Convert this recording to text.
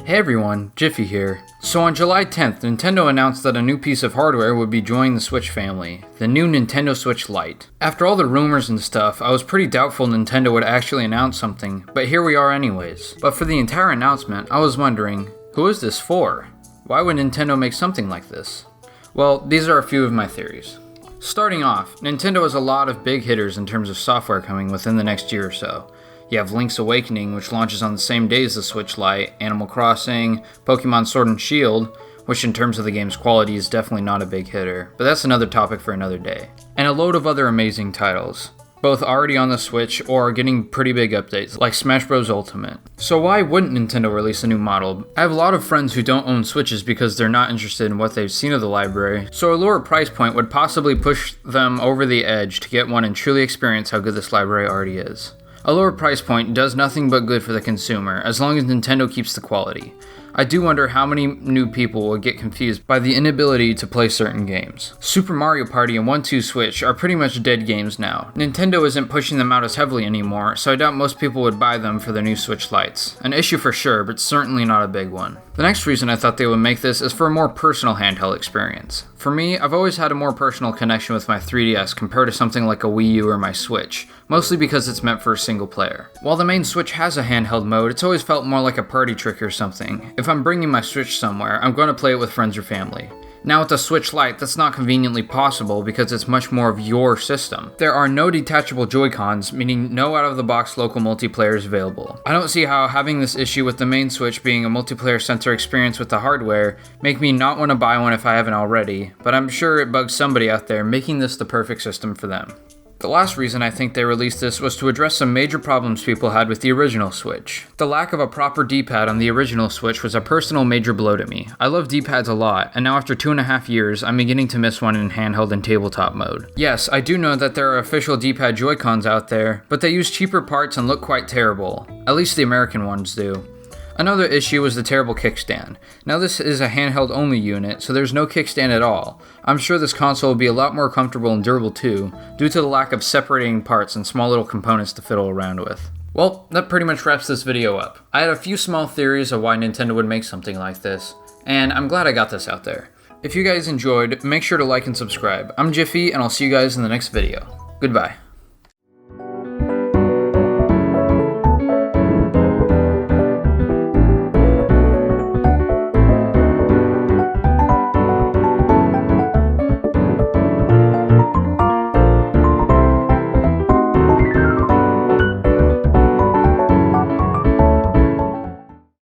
Hey everyone, Jiffy here. So on July 10th, Nintendo announced that a new piece of hardware would be joining the Switch family, the new Nintendo Switch Lite. After all the rumors and stuff, I was pretty doubtful Nintendo would actually announce something, but here we are anyways. But for the entire announcement, I was wondering, who is this for? Why would Nintendo make something like this? Well, these are a few of my theories. Starting off, Nintendo has a lot of big hitters in terms of software coming within the next year or so. You have Link's Awakening, which launches on the same day as the Switch Lite, Animal Crossing, Pokemon Sword and Shield, which in terms of the game's quality is definitely not a big hitter, but that's another topic for another day. And a load of other amazing titles, both already on the Switch or getting pretty big updates, like Smash Bros. Ultimate. So why wouldn't Nintendo release a new model? I have a lot of friends who don't own Switches because they're not interested in what they've seen of the library, so a lower price point would possibly push them over the edge to get one and truly experience how good this library already is. A lower price point does nothing but good for the consumer, as long as Nintendo keeps the quality. I do wonder how many new people will get confused by the inability to play certain games. Super Mario Party and 1-2 Switch are pretty much dead games now. Nintendo isn't pushing them out as heavily anymore, so I doubt most people would buy them for their new Switch Lites. An issue for sure, but certainly not a big one. The next reason I thought they would make this is for a more personal handheld experience. For me, I've always had a more personal connection with my 3DS compared to something like a Wii U or my Switch, mostly because it's meant for a single player. While the main Switch has a handheld mode, it's always felt more like a party trick or something. If I'm bringing my Switch somewhere, I'm going to play it with friends or family. Now with the Switch Lite, that's not conveniently possible because it's much more of your system. There are no detachable Joy-Cons, meaning no out-of-the-box local multiplayer is available. I don't see how having this issue with the main Switch being a multiplayer-centered experience with the hardware make me not want to buy one if I haven't already, but I'm sure it bugs somebody out there, making this the perfect system for them. The last reason I think they released this was to address some major problems people had with the original Switch. The lack of a proper D-pad on the original Switch was a personal major blow to me. I love D-pads a lot, and now after 2.5 years, I'm beginning to miss one in handheld and tabletop mode. Yes, I do know that there are official D-pad Joy-Cons out there, but they use cheaper parts and look quite terrible. At least the American ones do. Another issue was the terrible kickstand. Now this is a handheld only unit, so there's no kickstand at all. I'm sure this console will be a lot more comfortable and durable too, due to the lack of separating parts and small little components to fiddle around with. Well, that pretty much wraps this video up. I had a few small theories of why Nintendo would make something like this, and I'm glad I got this out there. If you guys enjoyed, make sure to like and subscribe. I'm Jiffy, and I'll see you guys in the next video. Goodbye.